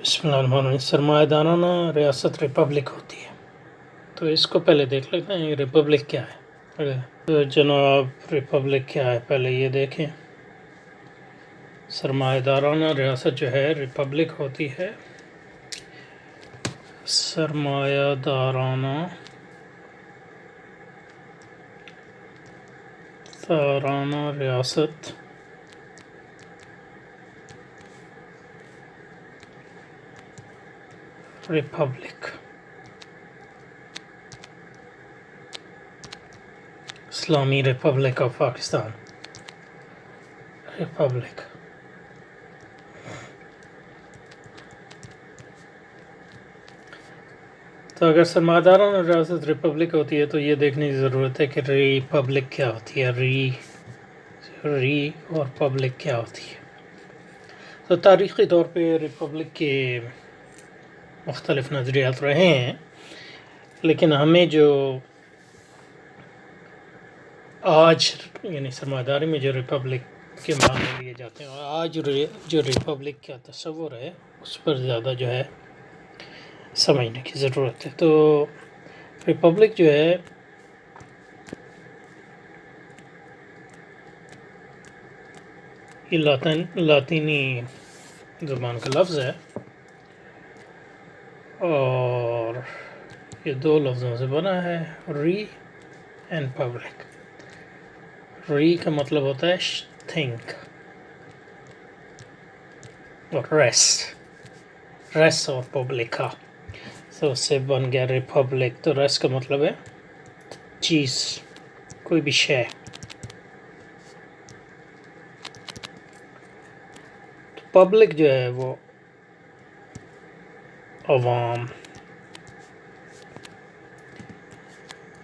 بسم اللہ الرحمن الرحیم۔ سرمایہ دارانہ ریاست ریپبلک ہوتی ہے، تو اس کو پہلے دیکھ لیتے ہیں ریپبلک کیا ہے۔ تو جناب ریپبلک کیا ہے پہلے یہ دیکھیں۔ سرمایہ دارانہ ریاست جو ہے ریپبلک ہوتی ہے۔ سرمایہ دارانہ ریاست ریپبلک، اسلامی ریپبلک آف پاکستان ریپبلک۔ تو اگر سرمایہ دارانہ ریاست ریپبلک ہوتی ہے تو یہ دیکھنے کی ضرورت ہے کہ ریپبلک کیا ہوتی ہے، ری اور پبلک کیا ہوتی ہے۔ تو تاریخی طور پہ ریپبلک کے مختلف نظریات رہے ہیں، لیکن ہمیں جو آج یعنی سرمایہ داری میں جو ریپبلک کے معنی لیے جاتے ہیں، اور آج جو ریپبلک کا تصور ہے اس پر زیادہ جو ہے سمجھنے کی ضرورت ہے۔ تو ریپبلک جو ہے یہ لاطینی زبان کا لفظ ہے، اور یہ دو لفظوں سے بنا ہے، ری اینڈ پبلک۔ ری کا مطلب ہوتا ہے تھنک، اور ریس اور پبلکا، تو اس سے بن گیا ریپبلک۔ تو ریس کا مطلب ہے چیز، کوئی بھی شے۔ پبلک جو ہے وہ عوام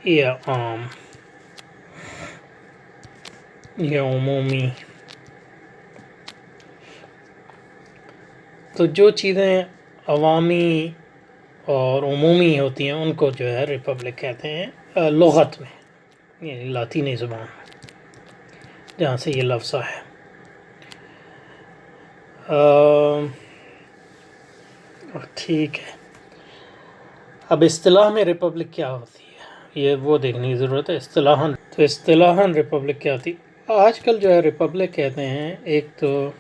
یا عام یا عمومی۔ تو جو چیزیں عوامی اور عمومی ہوتی ہیں ان کو جو ہے ریپبلک کہتے ہیں لغت میں، یعنی لاطینی زبان میں جہاں سے یہ لفظ ہے۔ ٹھیک ہے، اب اصطلاح میں ریپبلک کیا ہوتی ہے یہ وہ دیکھنے کی ضرورت ہے۔ اصطلاحاً ریپبلک کیا ہوتی ہے؟ آج کل جو ہے ریپبلک کہتے ہیں ایک تو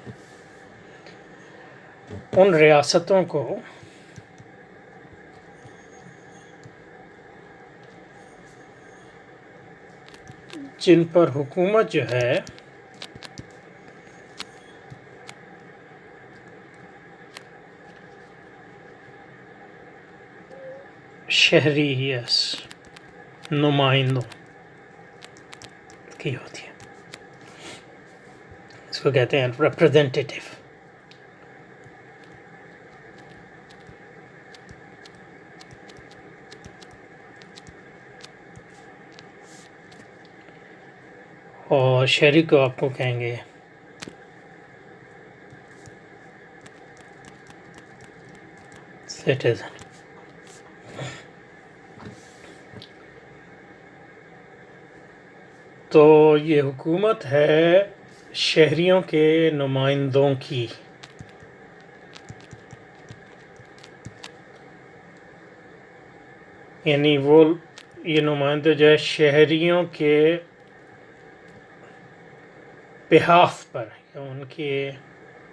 ان ریاستوں کو جن پر حکومت جو ہے شہری نمائندوں کی ہوتی ہے، اس کو کہتے ہیں ریپریزنٹیٹیو۔ اور شہری کو آپ کو کہیں گے سٹیزن۔ تو یہ حکومت ہے شہریوں کے نمائندوں کی، یعنی وہ یہ نمائندے جو ہے شہریوں کے بہاف پر یا ان کے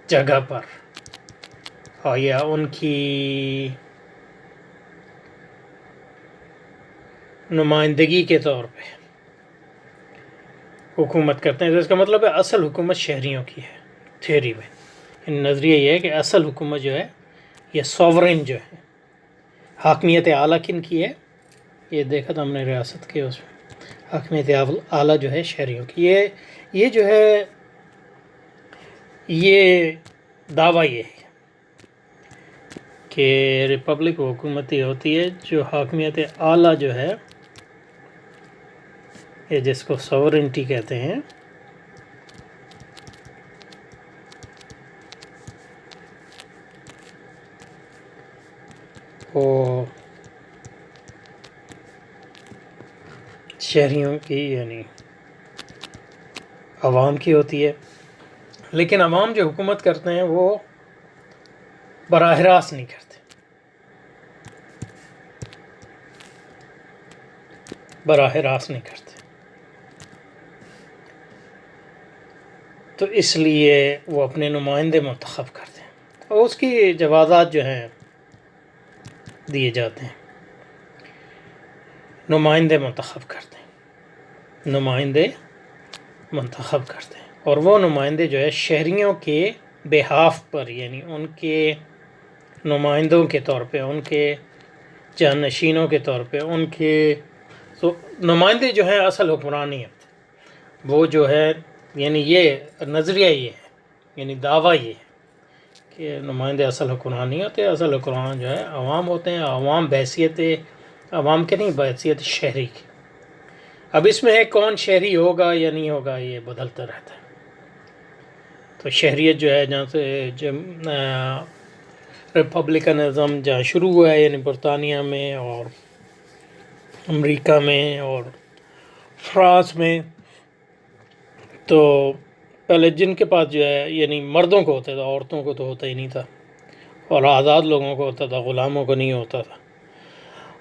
جگہ پر یا ان کی نمائندگی کے طور پہ حکومت کرتے ہیں۔ تو اس کا مطلب ہے اصل حکومت شہریوں کی ہے تھیوری میں۔ نظریہ یہ ہے کہ اصل حکومت جو ہے یہ سوورن جو ہے، حاکمیت اعلیٰ کن کی ہے؟ یہ دیکھا تھا ہم نے ریاست کے اس میں، حاکمیت اعلیٰ جو ہے شہریوں کی۔ یہ جو ہے یہ دعویٰ یہ ہے کہ ریپبلک حکومت یہ ہوتی ہے جو حاکمیت اعلیٰ جو ہے، یہ جس کو سوورنٹی کہتے ہیں، وہ شہریوں کی یعنی عوام کی ہوتی ہے۔ لیکن عوام جو حکومت کرتے ہیں وہ براہ راست نہیں کرتے، براہ راست نہیں کرتے، تو اس لیے وہ اپنے نمائندے منتخب کرتے ہیں اور اس کی جوازات جو ہیں دیے جاتے ہیں، نمائندے منتخب کرتے ہیں، نمائندے منتخب کرتے ہیں، اور وہ نمائندے جو ہے شہریوں کے بہاف پر، یعنی ان کے نمائندوں کے طور پہ، ان کے جانشینوں کے طور پہ، ان کے تو نمائندے جو ہیں اصل حکمران نہیں ہوتے، وہ جو ہے یعنی یہ نظریہ یہ ہے، یعنی دعویٰ یہ ہے کہ نمائندے اصل حکمران نہیں ہوتے، اصل حکمران جو ہے عوام ہوتے ہیں، عوام بحیثیت عوام کے نہیں، بحیثیت شہری کی۔ اب اس میں ہے کون شہری ہوگا یا نہیں ہوگا، یہ بدلتا رہتا ہے۔ تو شہریت جو ہے جہاں سے ریپبلکنزم جہاں شروع ہوا ہے، یعنی برطانیہ میں اور امریکہ میں اور فرانس میں، تو پہلے جن کے پاس جو ہے یعنی مردوں کو ہوتا تھا، عورتوں کو تو ہوتا ہی نہیں تھا، اور آزاد لوگوں کو ہوتا تھا، غلاموں کو نہیں ہوتا تھا،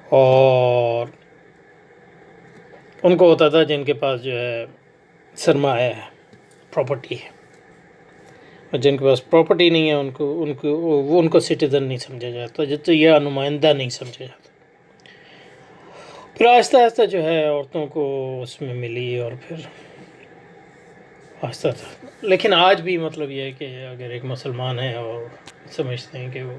اور ان کو ہوتا تھا جن کے پاس جو ہے سرمایہ ہے، پراپرٹی ہے، اور جن کے پاس پراپرٹی نہیں ہے ان کو سٹیزن نہیں سمجھا جاتا، جبکہ یہ نمائندہ نہیں سمجھا جاتا۔ پھر آہستہ آہستہ جو ہے عورتوں کو اس میں ملی، اور پھر آہستہ آہستہ، لیکن آج بھی مطلب یہ ہے کہ اگر ایک مسلمان ہے اور سمجھتے ہیں کہ وہ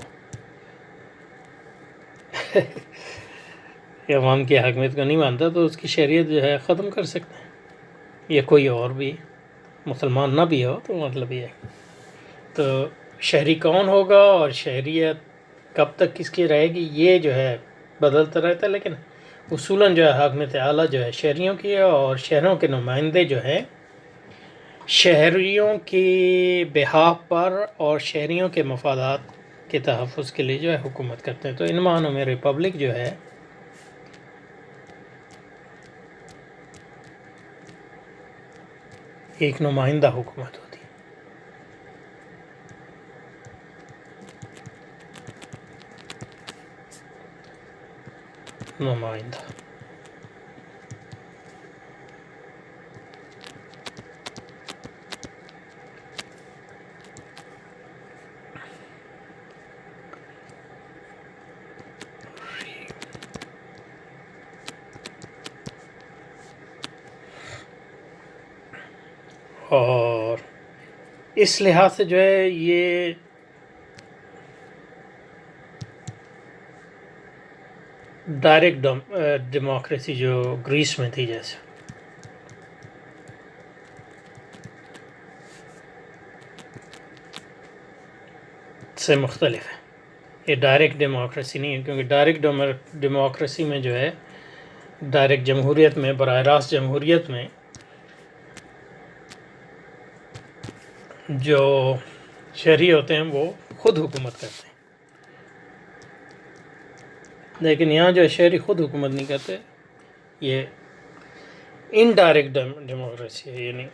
عوام کی حاکمیت کو نہیں مانتا، تو اس کی شہریت جو ہے ختم کر سکتے ہیں، یا کوئی اور بھی مسلمان نہ بھی ہو، تو مطلب یہ ہے۔ تو شہری کون ہوگا اور شہریت کب تک کس کی رہے گی، یہ جو ہے بدلتا رہتا ہے، لیکن اصولاً جو ہے حاکمیت اعلیٰ جو ہے شہریوں کی ہے، اور شہروں کے نمائندے جو ہیں شہریوں کی بہاف پر اور شہریوں کے مفادات کے تحفظ کے لیے جو ہے حکومت کرتے ہیں۔ تو ان معنوں میں ریپبلک جو ہے ایک نمائندہ حکومت ہوتی ہے۔ نمائندہ اور اس لحاظ سے جو ہے یہ ڈائریکٹ ڈیموکریسی جو گریس میں تھی جیسے، سے مختلف ہے۔ یہ ڈائریکٹ ڈیموکریسی نہیں ہے، کیونکہ ڈائریکٹ ڈیموکریسی میں جو ہے، ڈائریکٹ جمہوریت میں، براہ راست جمہوریت میں جو شہری ہوتے ہیں وہ خود حکومت کرتے ہیں، لیکن یہاں جو شہری خود حکومت نہیں کرتے، یہ انڈائریکٹ ڈیموکریسی ہے، یعنی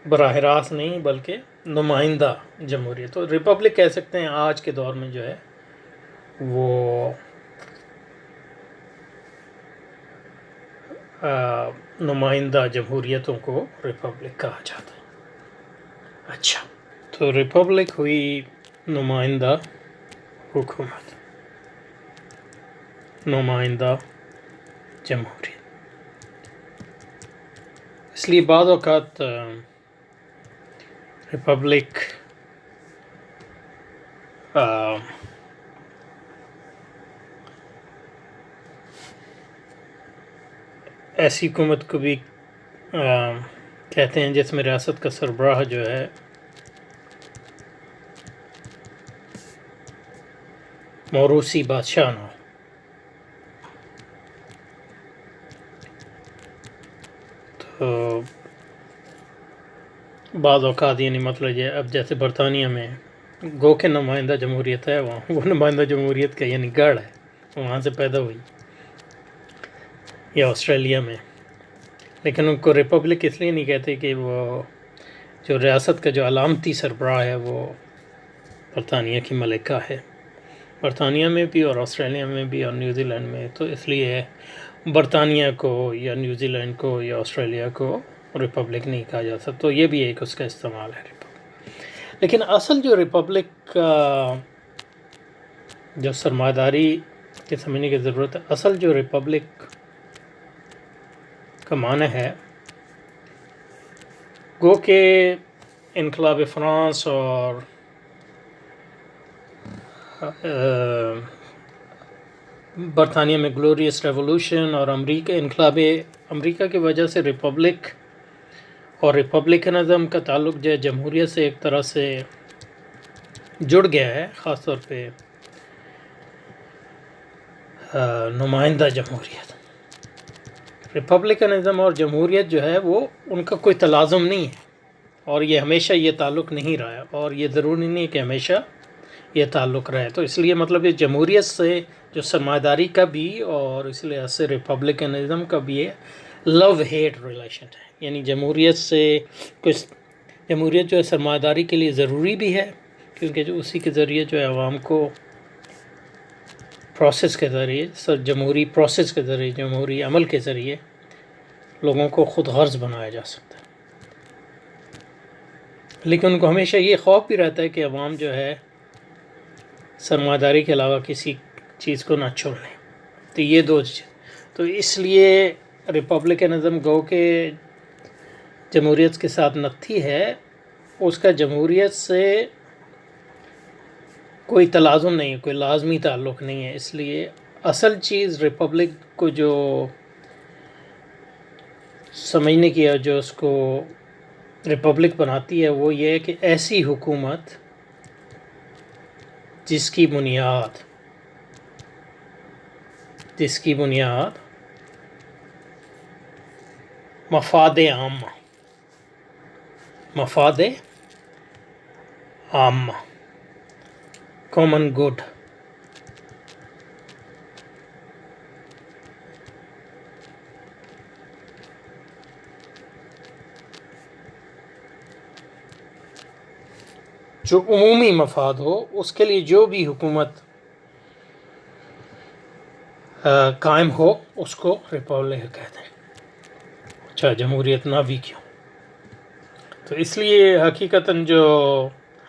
براہ راست نہیں بلکہ نمائندہ جمہوریت۔ تو ریپبلک کہہ سکتے ہیں آج کے دور میں جو ہے وہ نمائندہ جمہوریتوں کو ریپبلک کہا جاتا ہے۔ اچھا، تو ریپبلک ہوئی نمائندہ حکومت، نمائندہ جمہوریت۔ اس لیے بعض اوقات ریپبلک ایسی حکومت کو بھی کہتے ہیں جس میں ریاست کا سربراہ جو ہے موروثی بادشاہ نہ ہو۔ تو بعض اوقات یعنی مطلب یہ، اب جیسے برطانیہ میں گو کے نمائندہ جمہوریت ہے، وہ نمائندہ جمہوریت کا یعنی گڑھ ہے، وہاں سے پیدا ہوئی، یا آسٹریلیا میں، لیکن ان کو ریپبلک اس لیے نہیں کہتے کہ وہ جو ریاست کا جو علامتی سربراہ ہے وہ برطانیہ کی ملکہ ہے، برطانیہ میں بھی اور آسٹریلیا میں بھی اور نیوزی لینڈ میں. تو اس لیے برطانیہ کو یا نیوزی لینڈ کو یا آسٹریلیا کو ریپبلک نہیں کہا جا سکتا. تو یہ بھی ایک اس کا استعمال ہے ریپبلک. لیکن اصل جو ریپبلک کا جو سرمایہ داری کے سمجھنے کی ضرورت ہے، اصل جو ریپبلک کا معنی ہے گو کہ انقلاب فرانس اور برطانیہ میں گلوریس ریولوشن اور انقلاب امریکہ کی وجہ سے ریپبلک اور ریپبلکنزم کا تعلق جو ہے جمہوریت سے ایک طرح سے جڑ گیا ہے، خاص طور پہ نمائندہ جمہوریت. ریپبلکنزم اور جمہوریت جو ہے وہ ان کا کوئی تلازم نہیں ہے، اور یہ ہمیشہ یہ تعلق نہیں رہا ہے، اور یہ ضروری نہیں ہے کہ ہمیشہ یہ تعلق رہے. تو اس لیے مطلب یہ جمہوریت سے جو سرمایہ داری کا بھی اور اس لحاظ سے ریپبلکنزم کا بھی ہے لو ہیٹ ریلیشن ہے. یعنی جمہوریت سے کچھ جمہوریت جو ہے سرمایہ داری کے لیے ضروری بھی ہے، کیونکہ جو اسی کے ذریعے جو ہے عوام کو پروسیس کے ذریعے جمہوری پروسیس کے ذریعے جمہوری عمل کے ذریعے لوگوں کو خود غرض بنایا جا سکتا ہے. لیکن ان کو ہمیشہ یہ خوف بھی رہتا ہے کہ عوام جو ہے سرمایہ داری کے علاوہ کسی چیز کو نہ چھوڑ لیں. تو یہ دو تو اس لیے ریپبلکنزم گو کہ جمہوریت کے ساتھ نتھی ہے، اس کا جمہوریت سے کوئی تلازم نہیں ہے، کوئی لازمی تعلق نہیں ہے. اس لیے اصل چیز ریپبلک کو جو سمجھنے کی ہے، جو اس کو ریپبلک بناتی ہے، وہ یہ ہے کہ ایسی حکومت جس کی بنیاد مفاد عامہ کامن گڈ جو عمومی مفاد ہو، اس کے لیے جو بھی حکومت قائم ہو اس کو ریپبلک کہتے ہیں. اچھا، جمہوریت نہ بھی کیوں؟ تو اس لیے حقیقتاً جو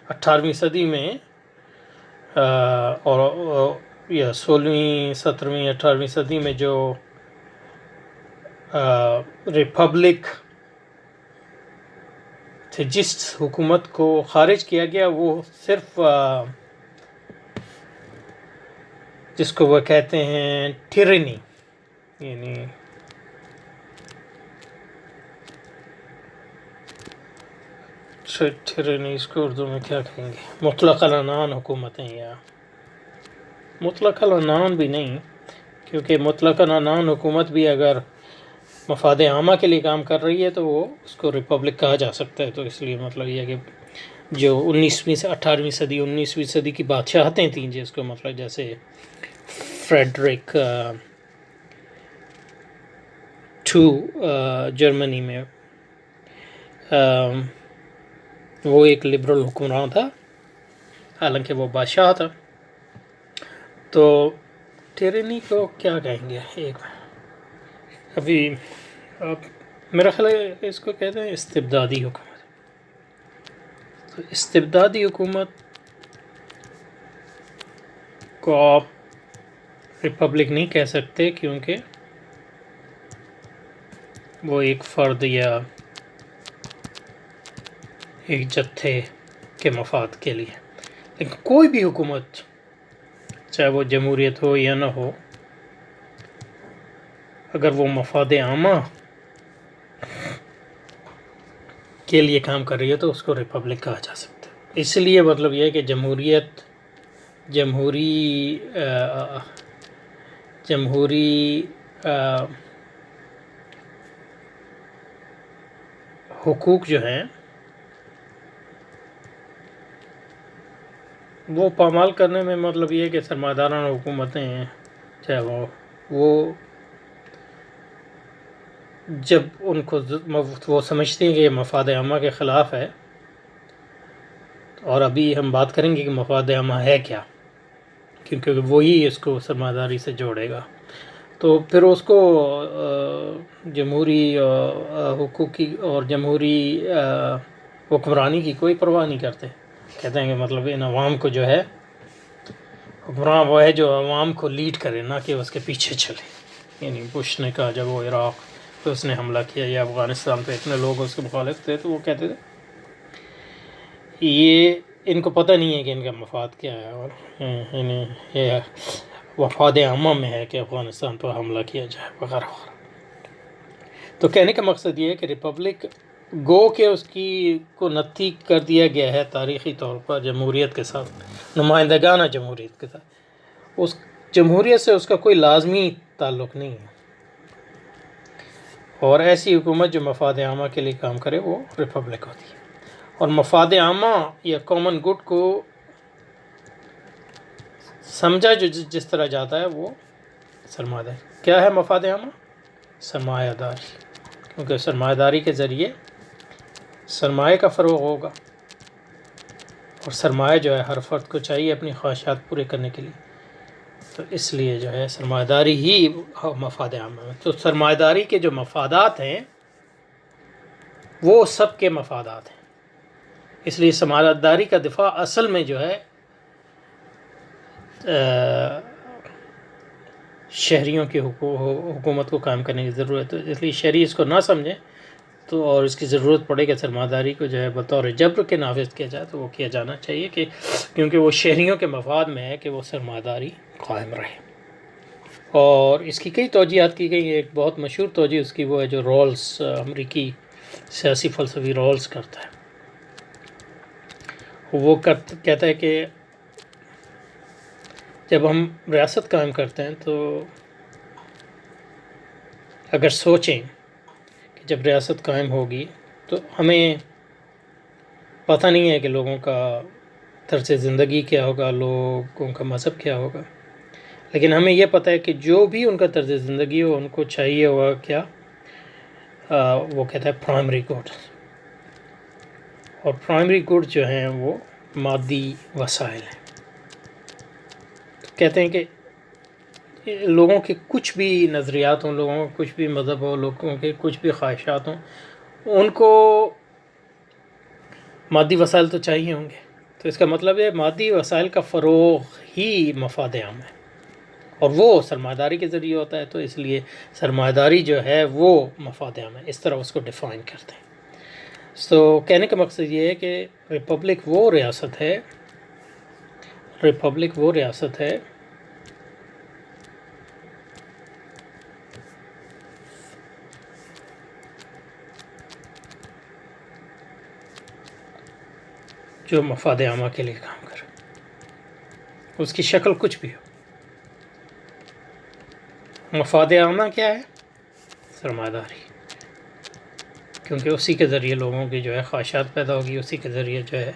18ویں صدی میں اور یا 16ویں 17ویں 18ویں صدی میں جو ریپبلک تھے، جس حکومت کو خارج کیا گیا وہ صرف جس کو وہ کہتے ہیں ٹیرنی، یعنی ٹیرنی اس کو اردو میں کیا کہیں گے، مطلق العنان حکومتیں، یا مطلق العنان بھی نہیں، کیونکہ مطلق العنان حکومت بھی اگر مفاد عامہ کے لیے کام کر رہی ہے تو وہ اس کو ریپبلک کہا جا سکتا ہے. تو اس لیے مطلب یہ ہے کہ جو 19ویں سے 18ویں صدی 19ویں صدی کی بادشاہتیں تھیں، جس کو مطلب جیسے فریڈرک جرمنی میں وہ ایک لبرل حکمران تھا، حالانکہ وہ بادشاہ تھا. تو ٹیرنی کو کیا کہیں گے، ایک ابھی میرا خیال ہے اس کو کہتے ہیں استبدادی حکومت. تو استبدادی حکومت کو آپ ریپبلک نہیں کہہ سکتے، کیونکہ وہ ایک فرد یا ایک جتھے کے مفاد کے لیے. لیکن کوئی بھی حکومت، چاہے وہ جمہوریت ہو یا نہ ہو، اگر وہ مفاد عامہ کے لیے کام کر رہی ہے تو اس کو ریپبلک کہا جا سکتا ہے. اس لیے مطلب یہ ہے کہ جمہوری حقوق جو ہیں وہ پامال کرنے میں مطلب یہ ہے کہ سرمایہ دارانہ حکومتیں ہیں، چاہے وہ جب ان کو وہ سمجھتے ہیں کہ یہ مفاد عامہ کے خلاف ہے اور ابھی ہم بات کریں گے کہ مفاد عامہ ہے کیا، کیونکہ وہی اس کو سرمایہ داری سے جوڑے گا. تو پھر اس کو جمہوری حقوقی اور جمہوری حکمرانی کی کوئی پرواہ نہیں کرتے. کہتے ہیں کہ مطلب ان عوام کو جو ہے حکمران وہ ہے جو عوام کو لیڈ کرے، نہ کہ اس کے پیچھے چلے. یعنی بش نے کہا جب وہ عراق پہ اس نے حملہ کیا یا افغانستان پہ اتنے لوگ اس کے مخالف تھے، تو وہ کہتے تھے یہ ان کو پتہ نہیں ہے کہ ان کا مفاد کیا ہے، اور یعنی یہ مفاد عامہ میں ہے کہ افغانستان پر حملہ کیا جائے وغیرہ وغیرہ. تو کہنے کا مقصد یہ ہے کہ ریپبلک گو کہ اس کی کو نتی کر دیا گیا ہے تاریخی طور پر جمہوریت کے ساتھ، نمائندگانہ جمہوریت کے ساتھ. اس جمہوریت سے اس کا کوئی لازمی تعلق نہیں ہے، اور ایسی حکومت جو مفاد عامہ کے لیے کام کرے وہ ریپبلک ہوتی ہے. اور مفاد عامہ یا کامن گڈ کو سمجھا جو جس طرح جاتا ہے وہ سرمایہ داری. کیا ہے مفاد عامہ؟ سرمایہ داری، کیونکہ سرمایہ داری کے ذریعے سرمایہ کا فروغ ہوگا، اور سرمایہ جو ہے ہر فرد کو چاہیے اپنی خواہشات پورے کرنے کے لیے. تو اس لیے جو ہے سرمایہ داری ہی مفاد عامہ ہے. تو سرمایہ داری کے جو مفادات ہیں وہ سب کے مفادات ہیں. اس لیے سرمایہ داری کا دفاع اصل میں جو ہے شہریوں کی حکومت کو قائم کرنے کی ضرورت ہے. اس لیے شہری اس کو نہ سمجھیں تو، اور اس کی ضرورت پڑے کہ سرمایہ داری کو جو ہے بطور جبر کے نافذ کیا جائے، تو وہ کیا جانا چاہیے، کہ کیونکہ وہ شہریوں کے مفاد میں ہے کہ وہ سرمایہ داری قائم رہے. اور اس کی کئی توجیہات کی گئی. ایک بہت مشہور توجہ اس کی وہ ہے جو رولز امریکی سیاسی فلسفی رولز کرتا ہے. وہ کہتا ہے کہ جب ہم ریاست قائم کرتے ہیں تو اگر سوچیں کہ جب ریاست قائم ہوگی تو ہمیں پتہ نہیں ہے کہ لوگوں کا طرز زندگی کیا ہوگا، لوگوں کا مذہب کیا ہوگا، لیکن ہمیں یہ پتہ ہے کہ جو بھی ان کا طرز زندگی ہو ان کو چاہیے ہوگا کیا، وہ کہتا ہے پرائمری گڈ. اور پرائمری گڈ جو ہیں وہ مادی وسائل ہیں. کہتے ہیں کہ لوگوں کے کچھ بھی نظریات ہوں، لوگوں کا کچھ بھی مذہب ہو، لوگوں کے کچھ بھی خواہشات ہوں، ان کو مادی وسائل تو چاہیے ہوں گے. تو اس کا مطلب ہے مادی وسائل کا فروغ ہی مفاد عام ہے، اور وہ سرمایہ داری کے ذریعے ہوتا ہے. تو اس لیے سرمایہ داری جو ہے وہ مفاد عام ہے. اس طرح اس کو ڈیفائن کرتے ہیں. تو کہنے کا مقصد یہ ہے کہ ریپبلک وہ ریاست ہے جو مفاد عامہ کے لیے کام کرے، اس کی شکل کچھ بھی ہو. مفاد عامہ کیا ہے؟ سرمایہ داری، کیونکہ اسی کے ذریعے لوگوں کی جو ہے خواہشات پیدا ہوگی، اسی کے ذریعے جو ہے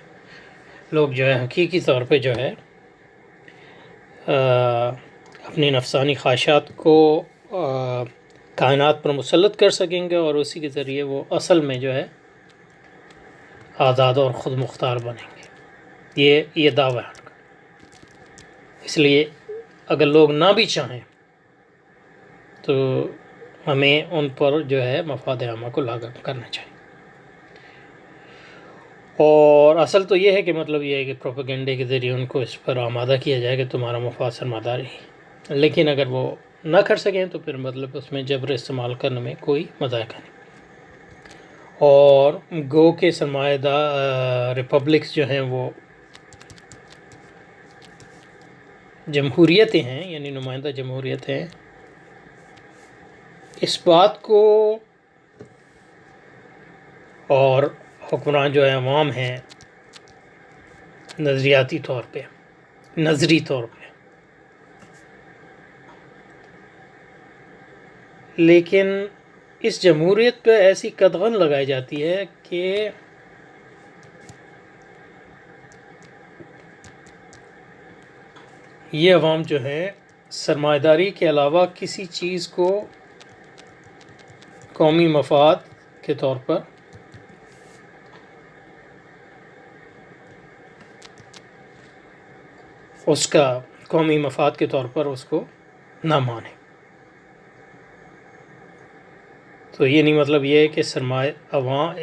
لوگ جو ہے حقیقی طور پہ جو ہے اپنی نفسانی خواہشات کو کائنات پر مسلط کر سکیں گے، اور اسی کے ذریعے وہ اصل میں جو ہے آزاد اور خود مختار بنیں گے. یہ دعویٰ ہے ان کا. اس لیے اگر لوگ نہ بھی چاہیں تو ہمیں ان پر جو ہے مفاد عامہ کو لاگو کرنا چاہیے. اور اصل تو یہ ہے کہ مطلب یہ ہے کہ پروپیگنڈے کے ذریعے ان کو اس پر آمادہ کیا جائے کہ تمہارا مفاد سرمایہ داری ہے. لیکن اگر وہ نہ کر سکیں تو پھر مطلب اس میں جبر استعمال کرنے میں کوئی مذائقہ نہیں. اور گو کے سرمایہ ریپبلکس جو ہیں وہ جمہوریتیں ہیں، یعنی نمائندہ جمہوریت ہیں. اس بات کو اور حکمران جو ہے عوام ہیں نظری طور پہ، لیکن اس جمہوریت پہ ایسی قدغن لگائی جاتی ہے کہ یہ عوام جو ہے سرمایہ داری کے علاوہ کسی چیز کو قومی مفاد کے طور پر اس کا قومی مفاد کے طور پر اس کو نہ مانے۔ تو یہ نہیں مطلب یہ ہے کہ سرمایہ عوام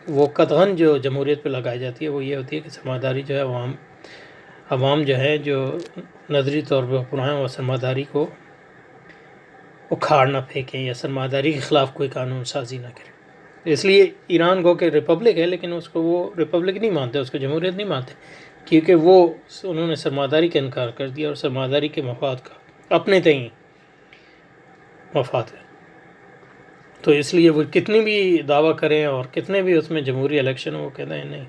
وہ قطعاً جو جمہوریت پہ لگائی جاتی ہے وہ یہ ہوتی ہے کہ سرمایہ داری جو ہے عوام جو ہے جو نظری طور پہ حکمران ہیں وہ سرمایہ داری کو اکھاڑ نہ پھینکیں یا سرمایہ داری کے خلاف کوئی قانون سازی نہ کریں۔ اس لیے ایران گو کہ ریپبلک ہے لیکن اس کو وہ ریپبلک نہیں مانتے، اس کو جمہوریت نہیں مانتے، کیونکہ انہوں نے سرمایہ داری کا انکار کر دیا اور سرمایہ داری کے مفاد کا اپنے تئیں مفاد ہے۔ تو اس لیے وہ کتنی بھی دعویٰ کریں اور کتنے بھی اس میں جمہوری الیکشن وہ کہتے ہیں نہیں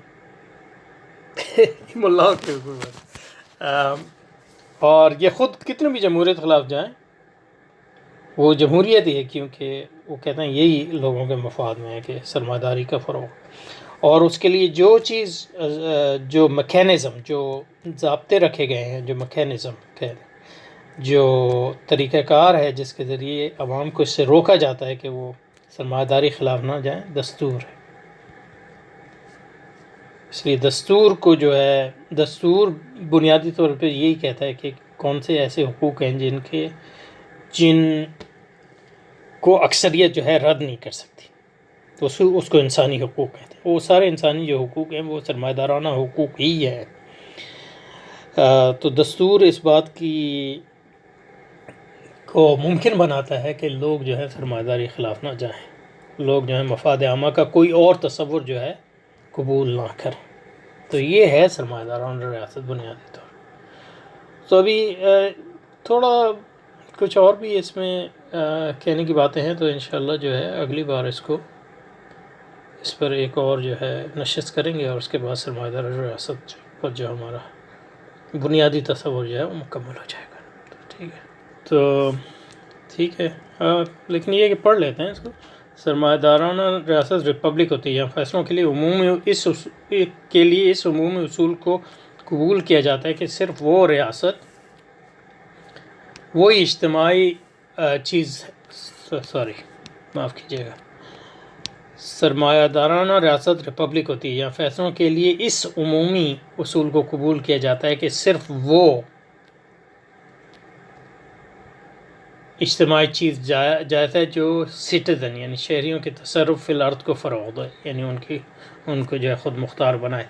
ملاؤ کے حکومت، اور یہ خود کتنے بھی جمہوریت خلاف جائیں وہ جمہوریت ہی ہے، کیونکہ وہ کہتے ہیں یہی لوگوں کے مفاد میں ہے کہ سرمایہ داری کا فروغ، اور اس کے لیے جو چیز جو میکینزم جو ضابطے رکھے گئے ہیں، جو میکینزم جو طریقہ کار ہے جس کے ذریعے عوام کو اس سے روکا جاتا ہے کہ وہ سرمایہ داری خلاف نہ جائیں، دستور ہے۔ اس لیے دستور کو جو ہے دستور بنیادی طور پہ یہی کہتا ہے کہ کون سے ایسے حقوق ہیں جن کو اکثریت جو ہے رد نہیں کر سکتی، تو اس کو انسانی حقوق کہتے ہیں۔ وہ سارے انسانی جو حقوق ہیں وہ سرمایہ دارانہ حقوق ہی ہے۔ تو دستور اس بات کو ممکن بناتا ہے کہ لوگ جو ہے سرمایہ داری خلاف نہ جائیں، لوگ جو ہے مفاد عامہ کا کوئی اور تصور جو ہے قبول نہ کریں۔ تو یہ ہے سرمایہ دارانہ ریاست بنیادی طور۔ تو ابھی تھوڑا کچھ اور بھی اس میں کہنے کی باتیں ہیں، تو انشاءاللہ جو ہے اگلی بار اس پر ایک اور جو ہے نشست کریں گے، اور اس کے بعد سرمایہ دار ریاست پر جو ہمارا بنیادی تصور جو ہے وہ مکمل ہو جائے گا۔ تو ٹھیک ہے، تو ٹھیک ہے، لیکن یہ کہ پڑھ لیتے ہیں اس کو۔ سرمایہ دارانہ ریاست ریپبلک ہوتی ہے، یہاں فیصلوں کے لیے اس عمومی اصول کو قبول کیا جاتا ہے کہ صرف وہ ریاست وہی اجتماعی معاف کیجیے گا، سرمایہ دارانہ ریاست ریپبلک ہوتی ہے، یہاں فیصلوں کے لیے اس عمومی اصول کو قبول کیا جاتا ہے کہ صرف وہ اجتماعی چیز جائز ہے جو سٹیزن یعنی شہریوں کے تصرف فی الارض کو فروغ دے، یعنی ان کو جو ہے خود مختار بنائے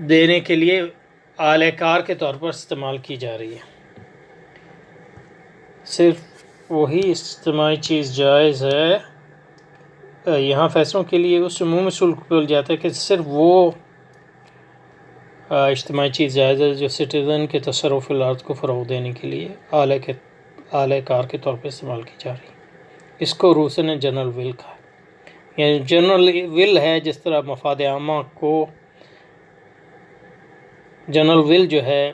دینے کے لیے اعلی کار کے طور پر استعمال کی جا رہی ہے۔ صرف وہی اجتماعی چیز جائز ہے، یہاں فیصلوں کے لیے اس عمومی اصول کو قبول جاتا ہے کہ صرف وہ اجتماعی چیز جائز ہے جو سٹیزن کے تصرف فی الارض کو فروغ دینے کے لیے اعلی کار کے طور پر استعمال کی جا رہی ہے۔ اس کو روسو نے جنرل ول کہا، یعنی جنرل ول ہے، جس طرح مفاد عامہ کو جنرل ول جو ہے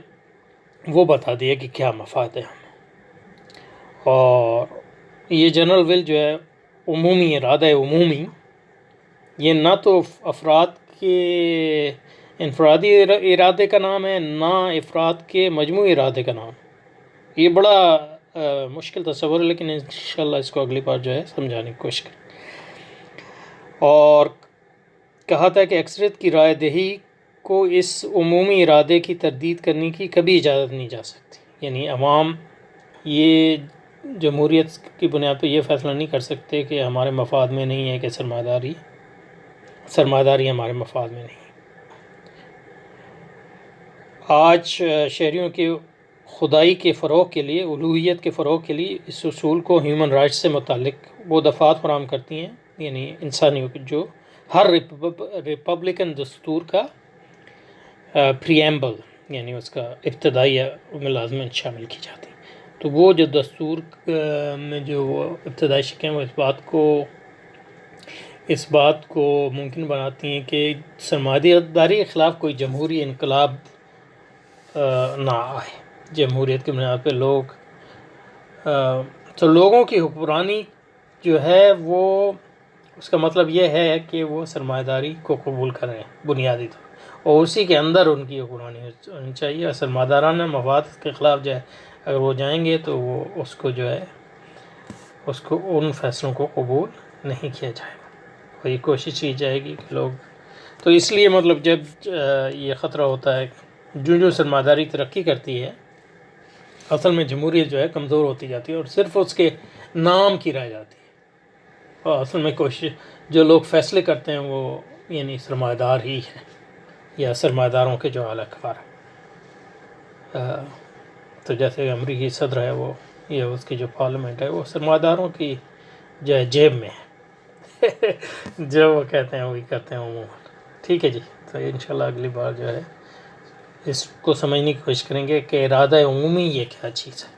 وہ بتا دیا کہ کیا مفاد ہے، اور یہ جنرل ول جو ہے عمومی ارادہ عمومی، یہ نہ تو افراد کے انفرادی ارادے کا نام ہے، نہ افراد کے مجموعی ارادے کا نام۔ یہ بڑا مشکل تصور ہے، لیکن انشاءاللہ اس کو اگلی بار جو ہے سمجھانے کی کوشش کریں۔ اور کہا تھا کہ اکثریت کی رائے دہی کو اس عمومی ارادے کی تردید کرنے کی کبھی اجازت نہیں جا سکتی، یعنی عوام یہ جمہوریت کی بنیاد پہ یہ فیصلہ نہیں کر سکتے کہ ہمارے مفاد میں نہیں ہے کہ سرمایہ داری ہمارے مفاد میں نہیں ہے۔ آج شہریوں کے خدائی کے فروغ کے لیے، الوہیت کے فروغ کے لیے اس اصول کو ہیومن رائٹس سے متعلق وہ دفعات فراہم کرتی ہیں، یعنی انسانی جو ہر ریپبلکن دستور کا پریمبل یعنی اس کا ابتدائی ملازمت شامل کی جاتی ہیں۔ تو وہ جو دستور میں جو وہ ابتدائی شکیں وہ اس بات کو ممکن بناتی ہیں کہ سرمایہ داری کے خلاف کوئی جمہوری انقلاب نہ آئے۔ جمہوریت کی بنیاد پہ تو لوگوں کی حکمرانی جو ہے وہ اس کا مطلب یہ ہے کہ وہ سرمایہ داری کو قبول کریں بنیادی طور، اور اسی کے اندر ان کی حکمرانی ہونی چاہیے، اور سرمایہ دارانہ مفاد کے خلاف جو ہے اگر وہ جائیں گے تو وہ اس کو ان فیصلوں کو قبول نہیں کیا جائے گا، اور یہ کوشش کی جائے گی کہ لوگ، تو اس لیے مطلب جب یہ خطرہ ہوتا ہے جو سرمایہ ترقی کرتی ہے اصل میں جمہوریت جو ہے کمزور ہوتی جاتی ہے اور صرف اس کے نام کی رہ جاتی ہے، اور اصل میں کوشش جو لوگ فیصلے کرتے ہیں وہ یعنی سرمایہ دار ہی ہیں یا سرمایہ داروں کے جو اعلی کار ہیں۔ تو جیسے امریکی صدر ہے وہ یا اس کی جو پارلیمنٹ ہے وہ سرمایہ داروں کی جو ہے جیب میں ہے جو وہ کہتے ہیں وہی کرتے ہیں عموماً۔ ٹھیک ہے جی، تو انشاءاللہ اگلی بار جو ہے اس کو سمجھنے کی کوشش کریں گے کہ ارادہ عمومی یہ کیا چیز ہے۔